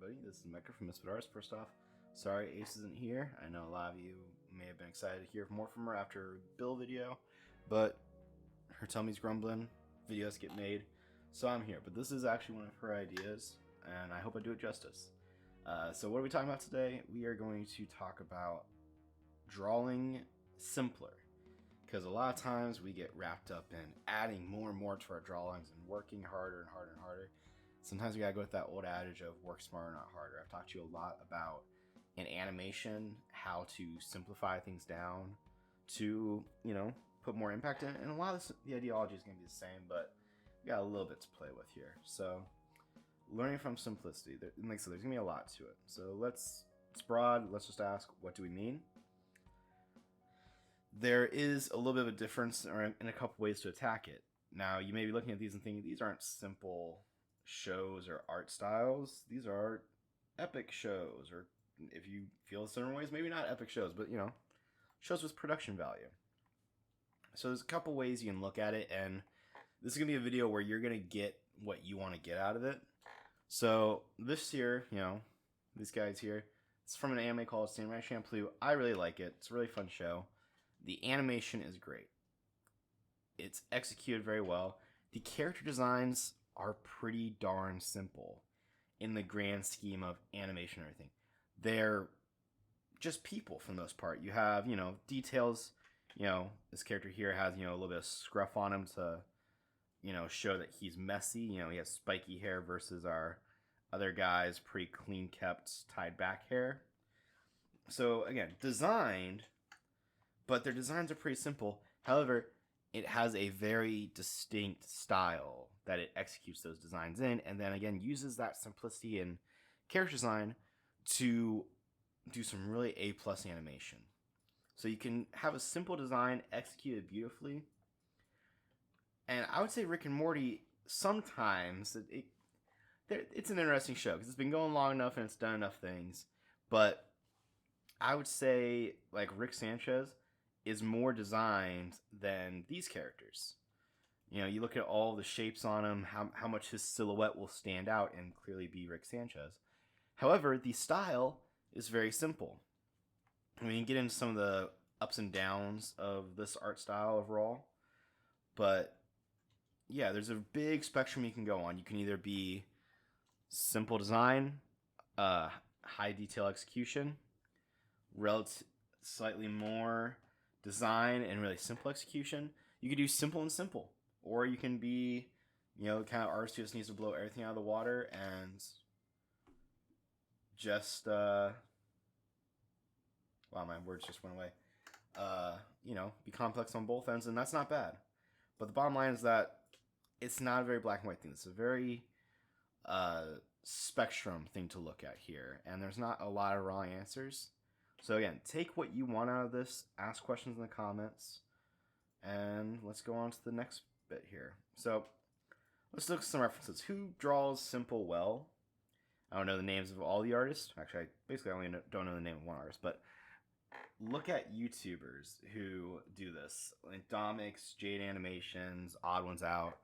everybody. This is Mecha from Misfit. First off, sorry Ace isn't here. I know a lot of you may have been excited to hear more from her after her Bill video, but her tummy's grumbling, videos get made, so I'm here. But this is actually one of her ideas, and I hope I do it justice. So what are we talking about today? We are going to talk about drawing simpler, because a lot of times we get wrapped up in adding more and more to our drawings and working harder and harder and harder. Sometimes we gotta go with that old adage of work smarter, not harder. I've talked to you a lot about in animation how to simplify things down to, put more impact in it. And a lot of the ideology is gonna be the same, but we got a little bit to play with here. So learning from simplicity, like I said, there's gonna be a lot to it. So it's broad. Let's just ask, what do we mean? There is a little bit of a difference in a couple ways to attack it. Now, you may be looking at these and thinking these aren't simple shows or art styles. These are epic shows, or if you feel certain ways, maybe not epic shows, but shows with production value. So there's a couple ways you can look at it, and this is gonna be a video where you're gonna get what you want to get out of it. So this here, these guys here, it's from an anime called Samurai Champloo. I really like it. It's a really fun show. The animation is great. It's executed very well. The character designs are pretty darn simple in the grand scheme of animation and everything. They're just people for the most part. You have, details, this character here has, a little bit of scruff on him to, show that he's messy. He has spiky hair versus our other guy's pretty clean kept tied back hair. So again, designed, but their designs are pretty simple. However, it has a very distinct style that it executes those designs in, and then again uses that simplicity in character design to do some really A+ animation. So you can have a simple design executed beautifully. And I would say Rick and Morty, sometimes it's an interesting show because it's been going long enough and it's done enough things. But I would say like Rick Sanchez is more designed than these characters. You look at all the shapes on him, how much his silhouette will stand out and clearly be Rick Sanchez. However, the style is very simple. I mean, you get into some of the ups and downs of this art style overall. But yeah, there's a big spectrum you can go on. You can either be simple design, high detail execution, slightly more design and really simple execution. You could do simple and simple, or you can be, kind of artist who just needs to blow everything out of the water and just wow, my words just went away. Be complex on both ends, and that's not bad. But the bottom line is that it's not a very black and white thing. It's a very spectrum thing to look at here, and there's not a lot of wrong answers. So again, take what you want out of this, ask questions in the comments, and let's go on to the next bit here. So let's look at some references. Who draws simple well? I don't know the names of all the artists. Actually, I only don't know the name of one artist, but look at YouTubers who do this. Like Domix, Jade Animations, Odd Ones Out.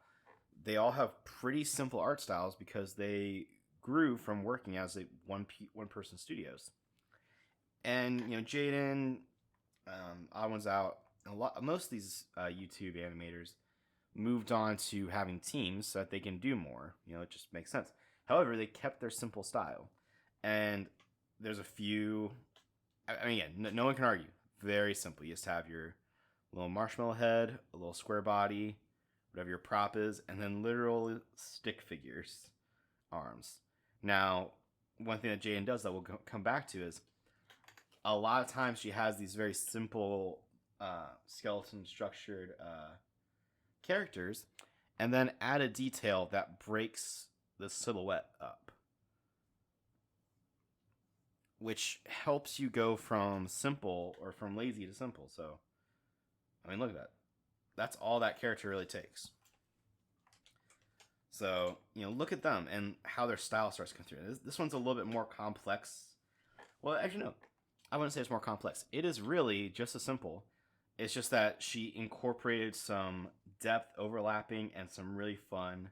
They all have pretty simple art styles because they grew from working as one-person studios. And Jaden, Odd Ones Out, most of these YouTube animators moved on to having teams so that they can do more. It just makes sense. However, they kept their simple style, and there's a few. I mean, yeah, no one can argue. Very simple. You just have your little marshmallow head, a little square body, whatever your prop is, and then literal stick figures, arms. Now, one thing that Jaden does that we'll come back to is a lot of times she has these very simple skeleton structured characters, and then add a detail that breaks the silhouette up, which helps you go from simple or from lazy to simple. So, I mean, look at that. That's all that character really takes. So, look at them and how their style starts to come through. This one's a little bit more complex. Well, actually, no. I wouldn't say it's more complex. It is really just as simple. It's just that she incorporated some depth overlapping and some really fun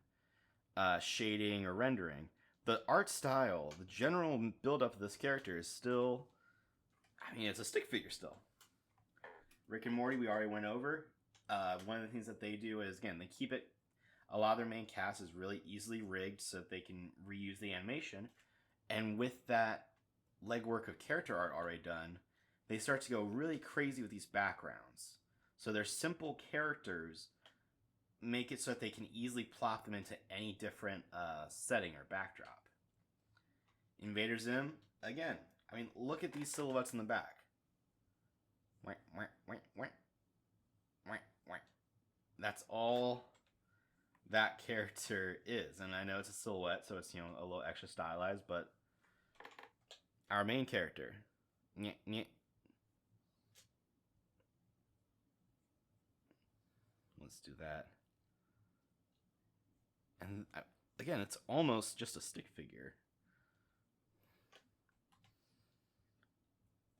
shading or rendering. the art style, the general build up of this character is still, I mean, it's a stick figure still. Rick and Morty, we already went over. One of the things that they do is, again, they keep it, a lot of their main cast is really easily rigged so that they can reuse the animation. And with that legwork of character art already done, they start to go really crazy with these backgrounds. So their simple characters make it so that they can easily plop them into any different setting or backdrop. Invader Zim, again, I mean, look at these silhouettes in the back. That's all that character is. And I know it's a silhouette, so it's, a little extra stylized, but our main character, let's do that. And again, it's almost just a stick figure.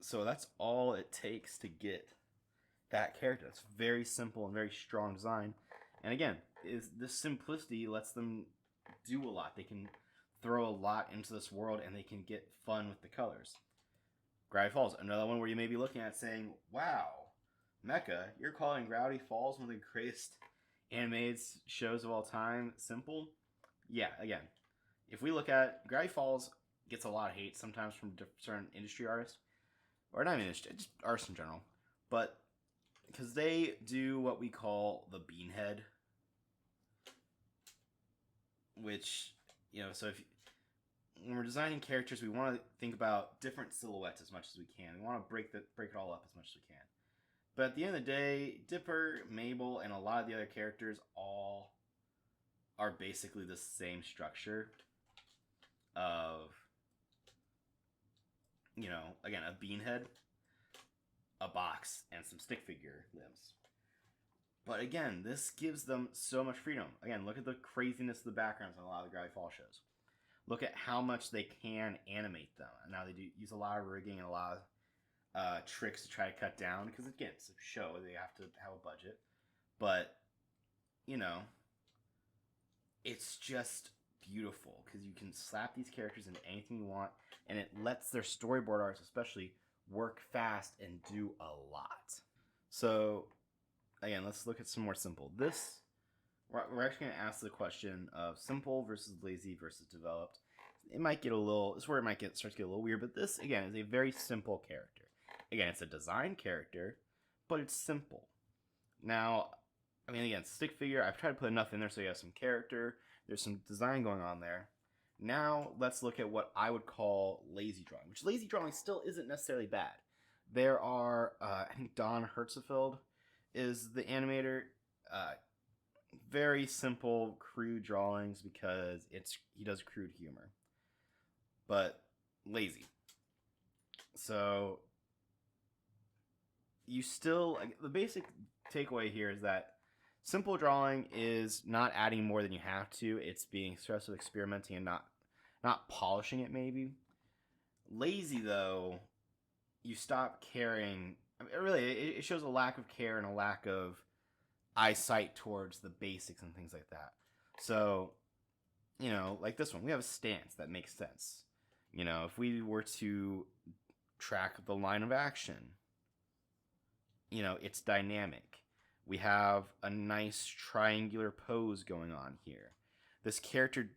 So that's all it takes to get that character. It's very simple and very strong design. And again, this simplicity lets them do a lot. They can throw a lot into this world and they can get fun with the colors. Gravity Falls, another one where you may be looking at saying, wow, Mecha, you're calling Gravity Falls one of the greatest animated shows of all time simple? Yeah, again, if we look at Gravity Falls, gets a lot of hate sometimes from certain industry artists, or not even industry, just artists in general, but because they do what we call the beanhead, which, so when we're designing characters, we want to think about different silhouettes as much as we can. We want to break it all up as much as we can. But at the end of the day, Dipper, Mabel, and a lot of the other characters all are basically the same structure of, again, a beanhead, a box, and some stick figure limbs. But again, this gives them so much freedom. Again, look at the craziness of the backgrounds on a lot of the Gravity Falls shows. Look at how much they can animate them. And now they do use a lot of rigging and a lot of tricks to try to cut down. Because again, it's a show. They have to have a budget. But, it's just beautiful. Because you can slap these characters into anything you want. And it lets their storyboard artists especially work fast and do a lot. So, again, let's look at some more simple. We're actually going to ask the question of simple versus lazy versus developed. It might get this is where it might start to get a little weird, but this, again, is a very simple character. Again, it's a design character, but it's simple. Now, I mean, again, stick figure, I've tried to put enough in there so you have some character, there's some design going on there. Now, let's look at what I would call lazy drawing, which lazy drawing still isn't necessarily bad. There are, I think Don Hertzfeld is the animator. Very simple, crude drawings because he does crude humor, but lazy. So the basic takeaway here is that simple drawing is not adding more than you have to. It's being expressive, experimenting, and not polishing it. Maybe lazy though, you stop caring. I mean, really, it shows a lack of care and a lack of eyesight towards the basics and things like that. So, like this one, we have a stance that makes sense. If we were to track the line of action, it's dynamic. We have a nice triangular pose going on here. This character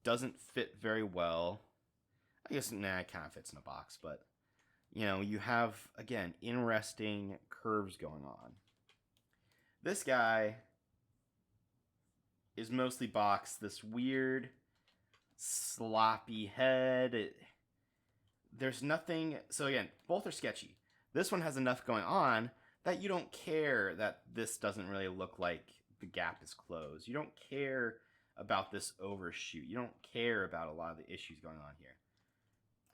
doesn't fit very well. I guess, it kind of fits in a box, but, you have, again, interesting curves going on. This guy is mostly boxed. This weird, sloppy head. There's nothing. So again, both are sketchy. This one has enough going on that you don't care that this doesn't really look like the gap is closed. You don't care about this overshoot. You don't care about a lot of the issues going on here.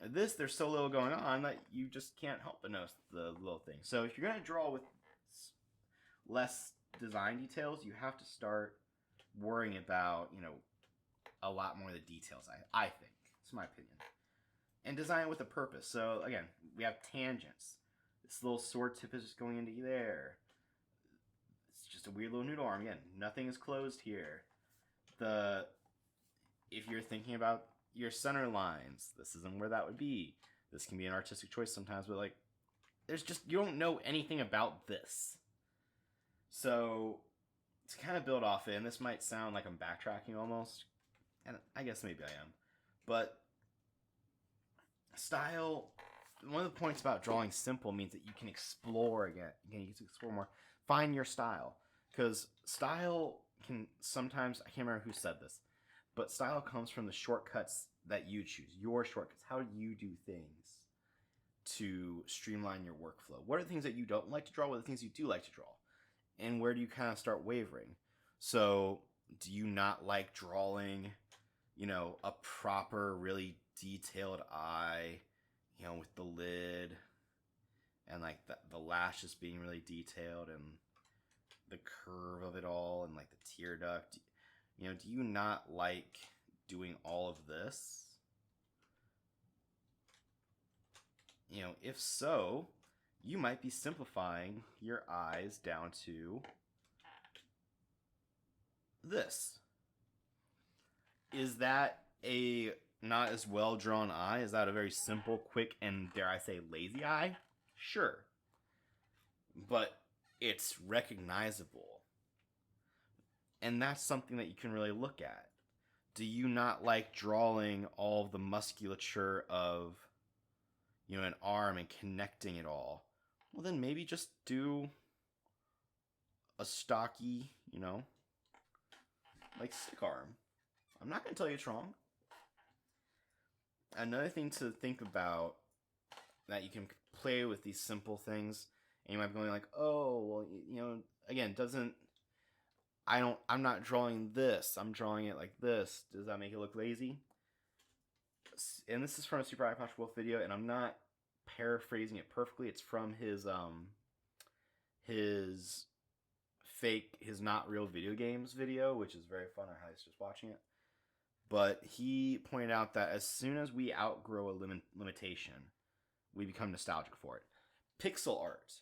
There's so little going on that you just can't help but notice the little things. So if you're going to draw with less design details, you have to start worrying about, a lot more of the details, I think. It's my opinion. And design it with a purpose. So, again, we have tangents. This little sword tip is just going into there. It's just a weird little noodle arm. Again, nothing is closed here. If you're thinking about your center lines. This isn't where that would be. This can be an artistic choice sometimes, but like, there's just, you don't know anything about this. So to kind of build off it, and this might sound like I'm backtracking almost, and I guess maybe I am, but style, one of the points about drawing simple means that you can explore again. You can explore more. Find your style. Because style can sometimes, I can't remember who said this, but style comes from the shortcuts that you choose. Your shortcuts. How do you do things to streamline your workflow? What are the things that you don't like to draw? What are the things you do like to draw? And where do you kind of start wavering? So do you not like drawing, a proper, really detailed eye, with the lid and like the lashes being really detailed and the curve of it all and like the tear duct? Do you not like doing all of this? If so, you might be simplifying your eyes down to this. Is that a not as well drawn eye? Is that a very simple, quick, and dare I say lazy eye? Sure. But it's recognizable. And that's something that you can really look at. Do you not like drawing all of the musculature of, an arm and connecting it all? Well, then maybe just do a stocky, like stick arm. I'm not going to tell you it's wrong. Another thing to think about that you can play with these simple things, and you might be going like, oh, well, again, I'm not drawing this. I'm drawing it like this. Does that make it look lazy? And this is from a Super Eye Patch Wolf video, and I'm not paraphrasing it perfectly. It's from his not real video games video, which is very fun. I highly suggest watching it. But he pointed out that as soon as we outgrow a limitation, we become nostalgic for it. Pixel art,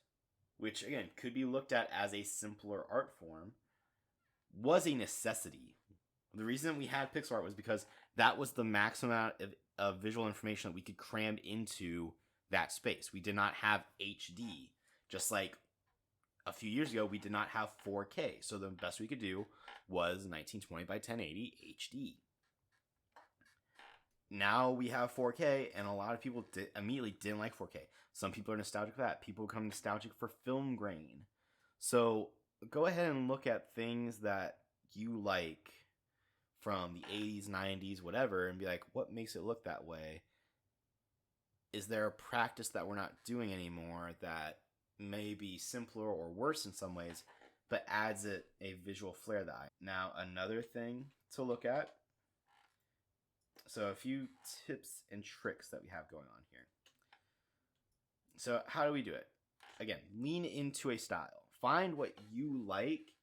which again could be looked at as a simpler art form, was a necessity. The reason we had pixel art was because that was the maximum amount of visual information that we could cram into that space. We did not have HD. Just like a few years ago, we did not have 4K. So the best we could do was 1920 by 1080 HD. Now we have 4K, and a lot of people immediately didn't like 4K. Some people are nostalgic for that. People become nostalgic for film grain. So go ahead and look at things that you like from the 80s, 90s, whatever, and be like, what makes it look that way? Is there a practice that we're not doing anymore that may be simpler or worse in some ways, but adds it a visual flair that Now, another thing to look at. So a few tips and tricks that we have going on here. So how do we do it? Again, lean into a style. Find what you like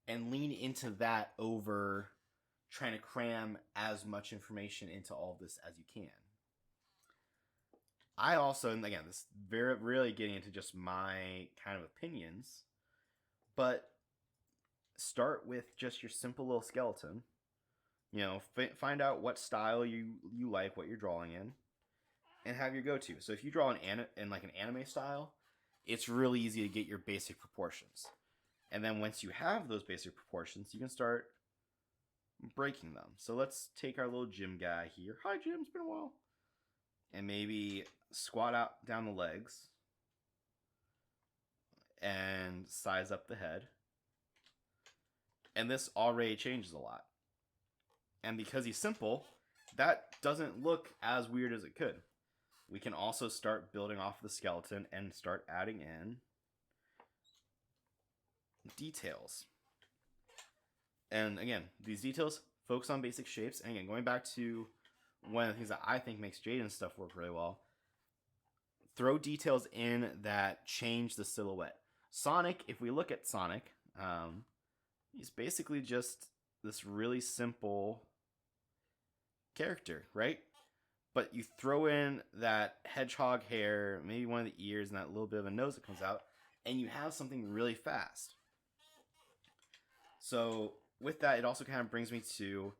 and lean into that over trying to cram as much information into all of this as you can. I also, and again, this is really getting into just my kind of opinions, but start with just your simple little skeleton. Find out what style you like, what you're drawing in, and have your go-to. So if you draw in like an anime style, it's really easy to get your basic proportions. And then once you have those basic proportions, you can start breaking them. So let's take our little Jim guy here. Hi, Jim. It's been a while. And maybe squat out down the legs and size up the head. And this already changes a lot. And because he's simple, that doesn't look as weird as it could. We can also start building off the skeleton and start adding in details. And again, these details focus on basic shapes. And again, going back to one of the things that I think makes Jaden's stuff work really well, throw details in that change the silhouette. Sonic, if we look at Sonic, he's basically just this really simple character, right? But you throw in that hedgehog hair, maybe one of the ears, and that little bit of a nose that comes out, and you have something really fast. So with that, it also kind of brings me to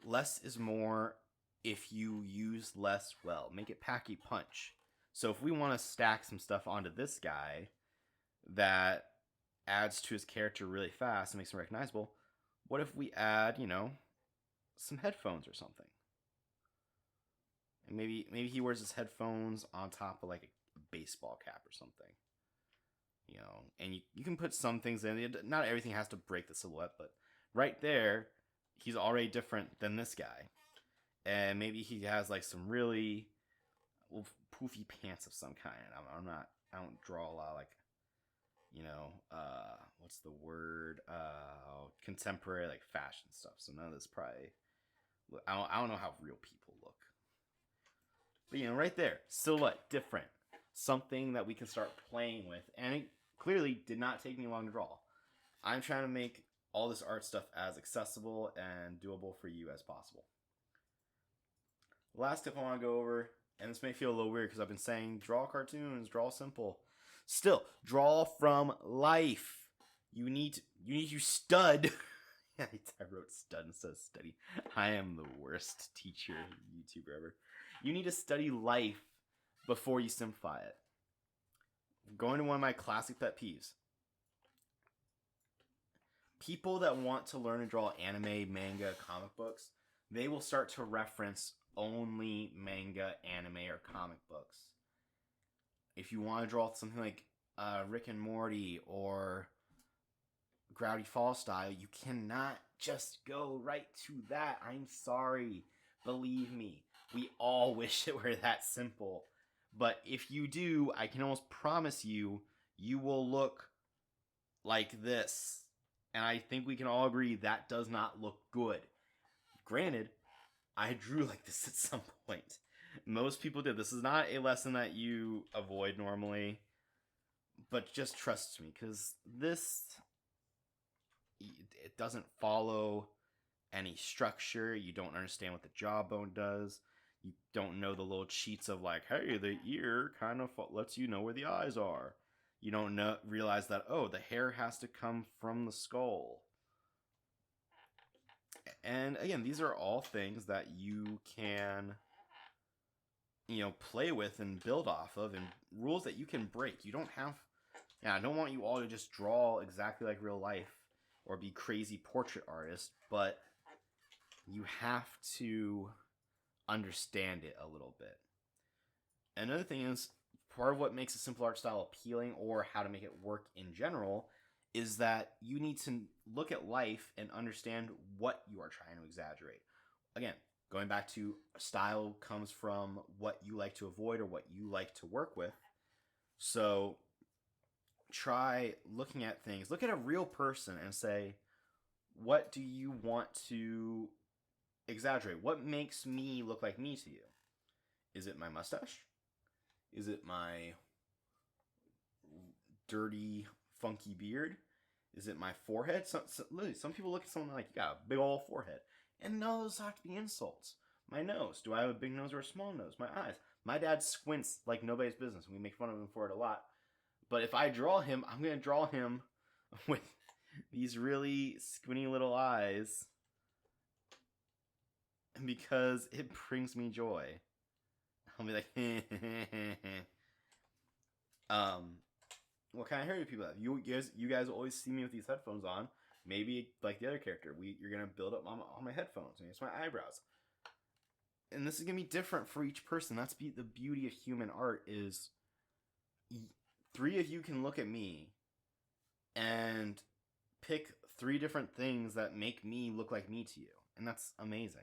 less is more if you use less well. Make it pack a punch. So if we want to stack some stuff onto this guy that adds to his character really fast and makes him recognizable, what if we add, some headphones or something? And maybe he wears his headphones on top of like a baseball cap or something. And you can put some things in. Not everything has to break the silhouette, but right there, he's already different than this guy. And maybe he has like some really poofy pants of some kind. I don't draw a lot of like, what's the word? Contemporary like fashion stuff. So none of this probably, I don't know how real people look. But right there, silhouette, different. Something that we can start playing with. And it clearly did not take me long to draw. I'm trying to make all this art stuff as accessible and doable for you as possible. The last tip I want to go over, and this may feel a little weird because I've been saying draw cartoons, draw simple. Still, draw from life. You need to stud. I wrote stud instead of study. I am the worst teacher YouTuber ever. You need to study life before you simplify it. Going to one of my classic pet peeves. People that want to learn to draw anime, manga, comic books, they will start to reference only manga, anime, or comic books. If you want to draw something like Rick and Morty or Gravity Falls style, you cannot just go right to that. I'm sorry. Believe me, we all wish it were that simple. But if you do, I can almost promise you, you will look like this. And I think we can all agree that does not look good. Granted, I drew like this at some point. Most people did. This is not a lesson that you avoid normally. But just trust me, because it doesn't follow any structure. You don't understand what the jawbone does. You don't know the little cheats of like, hey, the ear kind of lets you know where the eyes are. You don't realize that, oh, the hair has to come from the skull. And again, these are all things that you can, play with and build off of, and rules that you can break. You don't have, I don't want you all to just draw exactly like real life or be crazy portrait artists, but you have to understand it a little bit. Another thing is, part of what makes a simple art style appealing, or how to make it work in general, is that you need to look at life and understand what you are trying to exaggerate. Again, going back to style comes from what you like to avoid or what you like to work with. So try looking at things. Look at a real person and say, what do you want to exaggerate? What makes me look like me to you? Is it my mustache? Is it my dirty, funky beard? Is it my forehead? Literally, some people look at someone like, you got a big old forehead. And no, those have to be insults. My nose. Do I have a big nose or a small nose? My eyes. My dad squints like nobody's business. We make fun of him for it a lot. But if I draw him, I'm going to draw him with these really squinty little eyes. Because it brings me joy. I'll be like, what kind of hair do people have? You guys always see me with these headphones on. Maybe like the other character, you're gonna build up on my headphones. And it's my eyebrows, and this is gonna be different for each person. That's the beauty of human art is, three of you can look at me, and pick three different things that make me look like me to you, and that's amazing.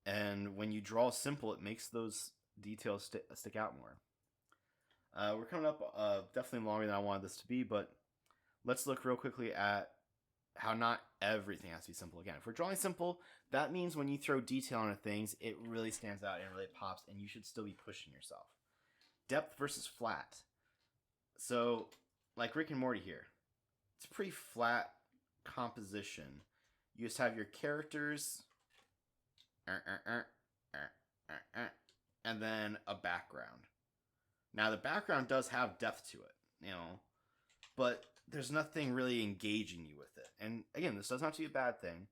And when you draw simple, it makes those details stick out more. We're coming up definitely longer than I wanted this to be, but let's look real quickly at how not everything has to be simple. Again, if we're drawing simple, that means when you throw detail into things, it really stands out and really pops, and you should still be pushing yourself. Depth versus flat. So, like Rick and Morty here, it's a pretty flat composition. You just have your characters, and then a background. Now, the background does have depth to it, but there's nothing really engaging you with it. And again, this doesn't have to be a bad thing,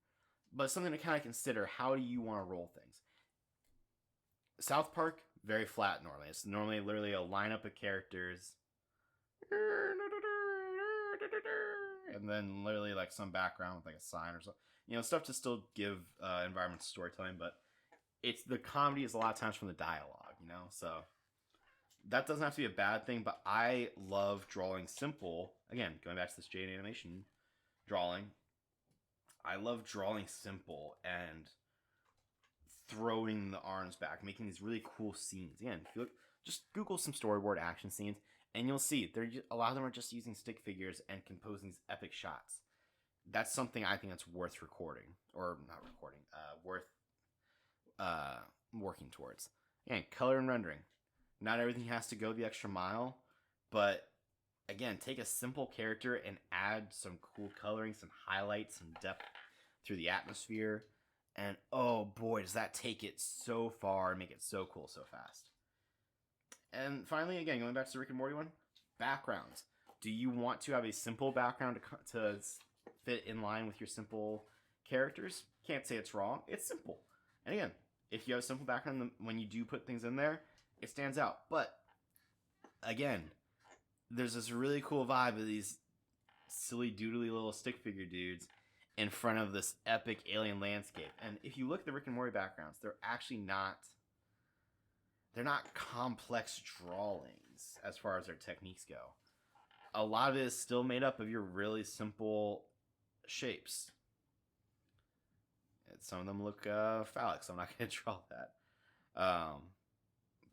but it's something to kind of consider. How do you want to roll things? South Park, very flat normally. It's normally literally a lineup of characters, and then literally like some background with like a sign or something. You know, stuff to still give environmental storytelling, but it's the comedy is a lot of times from the dialogue. You know, so that doesn't have to be a bad thing. But I love drawing simple. Again, going back to this Jade animation drawing, I love drawing simple and throwing the arms back, making these really cool scenes. Again, if you look, just Google some storyboard action scenes, and you'll see a lot of them are just using stick figures and composing these epic shots. That's something I think that's worth recording, or not recording, worth working towards. Again, color and rendering. Not everything has to go the extra mile, but again, take a simple character and add some cool coloring, some highlights, some depth through the atmosphere. And oh boy, does that take it so far and make it so cool so fast. And finally, again, going back to the Rick and Morty one, backgrounds. Do you want to have a simple background to fit in line with your simple characters? Can't say it's wrong. It's simple. And again, if you have a simple background, when you do put things in there, it stands out. But again, there's this really cool vibe of these silly doodly little stick figure dudes in front of this epic alien landscape. And if you look at the Rick and Morty backgrounds, they're actually not complex drawings as far as their techniques go. A lot of it is still made up of your really simple shapes. Some of them look phallic, so I'm not going to draw that.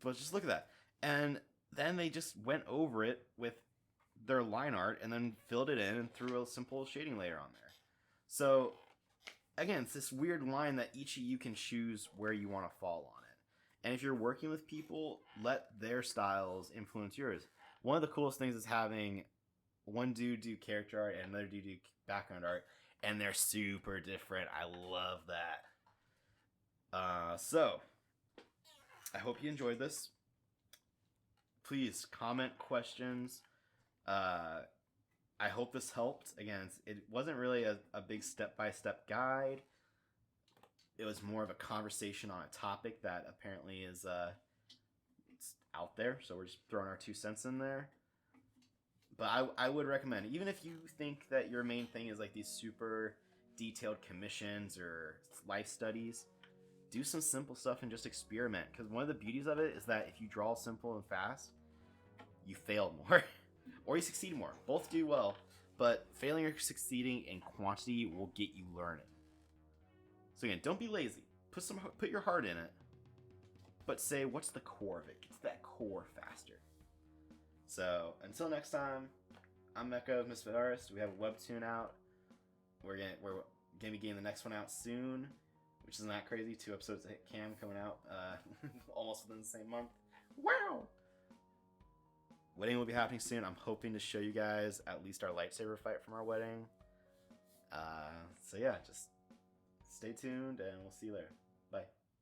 But just look at that. And then they just went over it with their line art and then filled it in and threw a simple shading layer on there. So, again, it's this weird line that each of you can choose where you want to fall on it. And if you're working with people, let their styles influence yours. One of the coolest things is having one dude do character art and another dude do background art, and they're super different. I love that. So, I hope you enjoyed this. Please comment questions. I hope this helped. Again, it wasn't really a big step-by-step guide. It was more of a conversation on a topic that apparently is it's out there. So we're just throwing our 2 cents in there. But I would recommend, even if you think that your main thing is like these super detailed commissions or life studies, do some simple stuff and just experiment. Because one of the beauties of it is that if you draw simple and fast, you fail more. Or you succeed more. Both do well, but failing or succeeding in quantity will get you learning. So again, don't be lazy. Put your heart in it, but say what's the core of it. Get to that core faster. So until next time, I'm Mecha of Misfit Artist. We have a webtoon out. We're gonna be getting the next one out soon, which isn't that crazy. 2 episodes of Hit Cam coming out almost within the same month. Wow! Wedding will be happening soon. I'm hoping to show you guys at least our lightsaber fight from our wedding. So yeah, just stay tuned and we'll see you later.